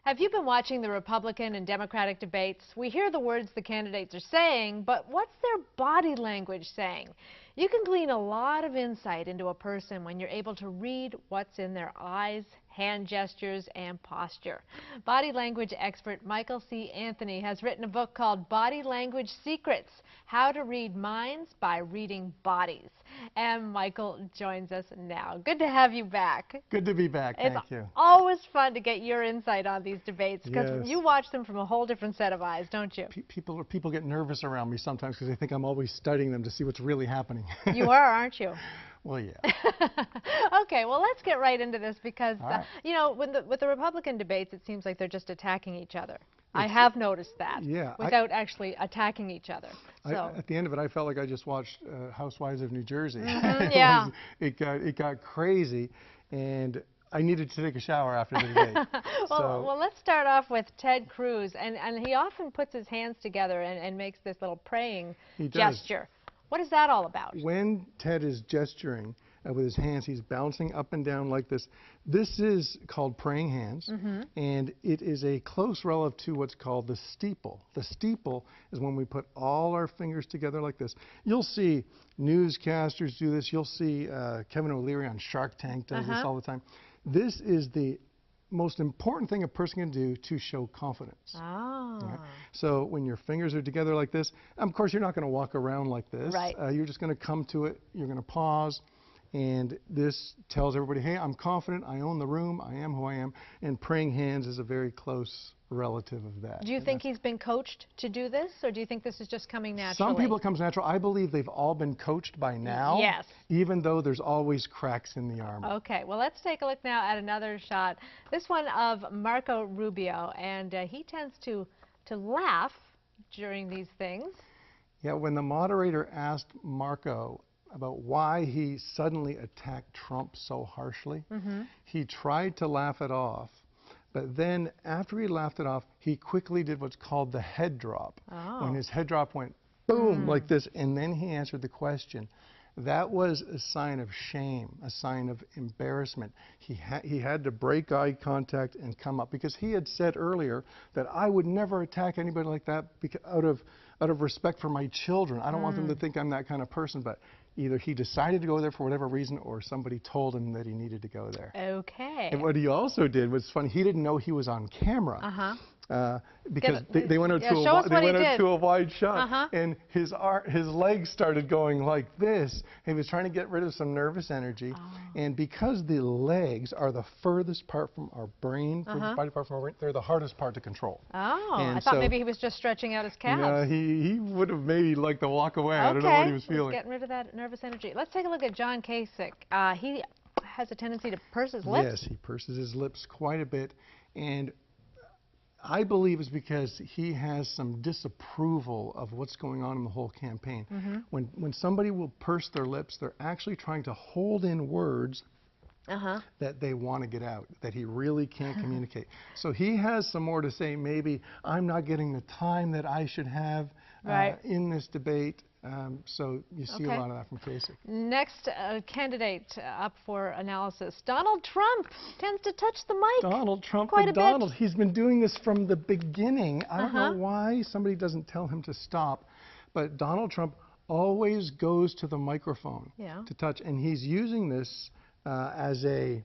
Have you been watching the Republican and Democratic debates? We hear the words the candidates are saying, but what's their body language saying? You can glean a lot of insight into a person when you're able to read what's in their eyes, hand gestures, and posture. Body language expert Michael C.Anthony has written a book called Body Language Secrets: How to Read Minds by Reading Bodies. And Michael joins us now. Good to have you back. Good to be back. Thank you. It's always fun to get your insight on these debates because Yes. you watch them from a whole different set of eyes, don't you? People get nervous around me sometimes because they think I'm always studying them to see what's really happening. You are, aren't you? Well, yeah. Okay, well, let's get right into this because, right. you know, with the Republican debates, it seems like they're just attacking each other. I have noticed that, yeah, without actually attacking each other. So. At the end of it, I felt like I just watched Housewives of New Jersey. Yeah. It got crazy, and I needed to take a shower after the debate. Well, let's start off with Ted Cruz, and he often puts his hands together and makes this little praying gesture. What is that all about? When Ted is gesturing with his hands, he's bouncing up and down like this. This is called praying hands, and it is a close relative to what's called the steeple. The steeple is when we put all our fingers together like this. You'll see newscasters do this. You'll see Kevin O'Leary on Shark Tank does this all the time. This is the most important thing a person can do to show confidence. Oh. Right? So when your fingers are together like this, of course you're not going to walk around like this. Right. You're just going to come to it. You're going to pause. And this tells everybody, hey, I'm confident, I own the room, I am who I am. And praying hands is a very close relative of that. Do you think he's been coached to do this, or do you think this is just coming naturally? Some people it comes natural. I believe they've all been coached by now. Yes. Even though there's always cracks in the armor. Okay, well, let's take a look now at another shot. This one of Marco Rubio, and he tends to laugh during these things. Yeah, when the moderator asked Marco about why he suddenly attacked Trump so harshly, he tried to laugh it off. But then after he laughed it off, he quickly did what's called the head drop. Oh. When his head drop went boom like this, and then he answered the question. That was a sign of shame, a sign of embarrassment. He had to break eye contact and come up because he had said earlier that I would never attack anybody like that because out of respect for my children. I don't want them to think I'm that kind of person, but either he decided to go there for whatever reason or somebody told him that he needed to go there. Okay. And what he also did was funny. He didn't know he was on camera. Because they went out to a wide shot, and his legs started going like this. He was trying to get rid of some nervous energy, and because the legs are the furthest part from our brain, body part from our brain, they're the hardest part to control. Oh, and I thought maybe he was just stretching out his calves. No, he would have maybe liked to walk away. I don't know what he was feeling. Getting rid of that nervous energy. Let's take a look at John Kasich. He has a tendency to purse his lips. Yes, he purses his lips quite a bit, and I believe it's because he has some disapproval of what's going on in the whole campaign. When somebody will purse their lips, they're actually trying to hold in words that they want to get out, that he really can't communicate. So he has some more to say. Maybe I'm not getting the time that I should have in this debate. So you see a lot of that from Kasich. Next candidate up for analysis, Donald Trump tends to touch the mic. Donald Trump quite and a Donald. bit. He's been doing this from the beginning. I don't know why somebody doesn't tell him to stop, but Donald Trump always goes to the microphone to touch, and he's using this as a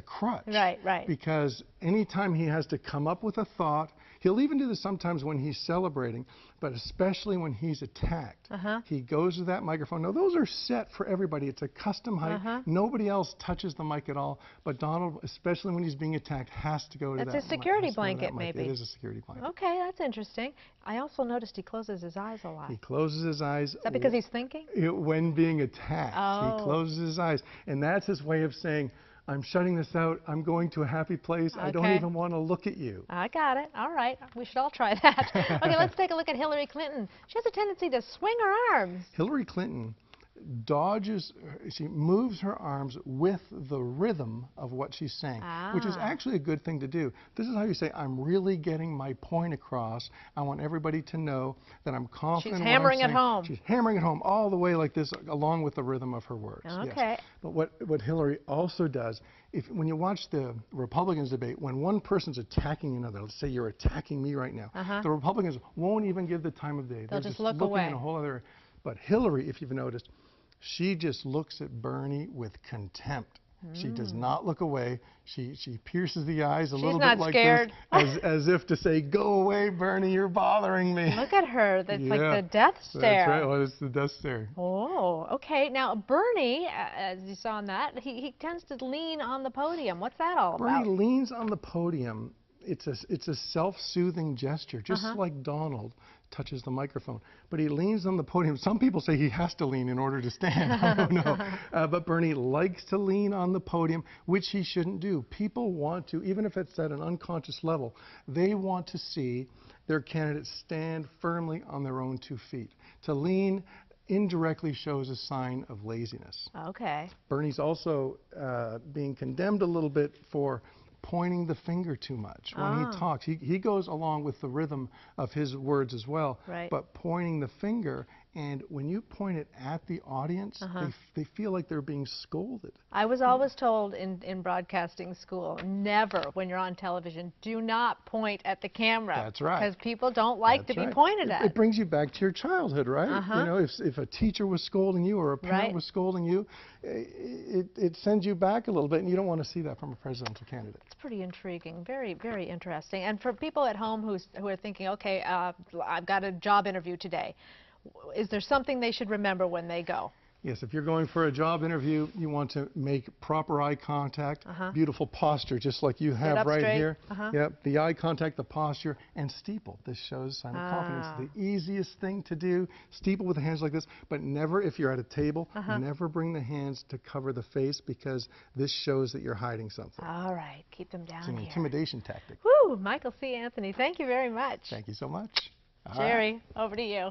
crutch. Right. Because anytime he has to come up with a thought, he'll even do this sometimes when he's celebrating, but especially when he's attacked. He goes to that microphone. Now, those are set for everybody. It's a custom height. Nobody else touches the mic at all, but Donald, especially when he's being attacked, has to go to that mic. That's a security blanket, maybe. It is a security blanket. Okay, that's interesting. I also noticed he closes his eyes a lot. He closes his eyes. Is that because he's thinking? When being attacked. He closes his eyes, and that's his way of saying, I'm shutting this out. I'm going to a happy place. I don't even want to look at you. I got it. All right. We should all try that. Okay, let's take a look at Hillary Clinton. She has a tendency to swing her arms. Hillary Clinton dodges, she moves her arms with the rhythm of what she's saying, which is actually a good thing to do. This is how you say, I'm really getting my point across. I want everybody to know that I'm confident. She's hammering it home. She's hammering it home all the way like this, along with the rhythm of her words. Okay. Yes. But what Hillary also does, when you watch the Republicans debate, when one person's attacking another, let's say you're attacking me right now, the Republicans won't even give the time of day. They'll They're just look looking away. in a whole other. But Hillary, if you've noticed, she just looks at Bernie with contempt. She does not look away. She pierces the eyes a little bit like scared. this, as if to say, "Go away, Bernie, you're bothering me." Look at her. That's like the death stare. That's right. Well, it's the death stare. Oh, okay. Now, Bernie, as you saw in that, he tends to lean on the podium. What's that all about? Bernie leans on the podium. It's a self-soothing gesture, just like Donald touches the microphone. But he leans on the podium. Some people say he has to lean in order to stand. I don't know. But Bernie likes to lean on the podium, which he shouldn't do. People want to, even if it's at an unconscious level, they want to see their candidates stand firmly on their own 2 feet. To lean indirectly shows a sign of laziness. Okay. Bernie's also being condemned a little bit for pointing the finger too much when he talks. He goes along with the rhythm of his words as well, but pointing the finger, and when you point it at the audience, they feel like they're being scolded. I was always told in broadcasting school, never, when you're on television, do not point at the camera. That's right. Because people don't like to be pointed at. It brings you back to your childhood, right? You know, if a teacher was scolding you or a parent was scolding you, it sends you back a little bit, and you don't want to see that from a presidential candidate. It's pretty intriguing, very, very interesting. And for people at home who are thinking, okay, I've got a job interview today, is there something they should remember when they go? Yes, if you're going for a job interview, you want to make proper eye contact, beautiful posture, just like you have right here. Yep, the eye contact, the posture, and steeple. This shows sign of confidence. The easiest thing to do, steeple with the hands like this, but never, if you're at a table, never bring the hands to cover the face, because this shows that you're hiding something. All right, keep them down It's an here. intimidation tactic. Woo, Michael C. Anthony, thank you very much. Thank you so much. Jerry, over to you.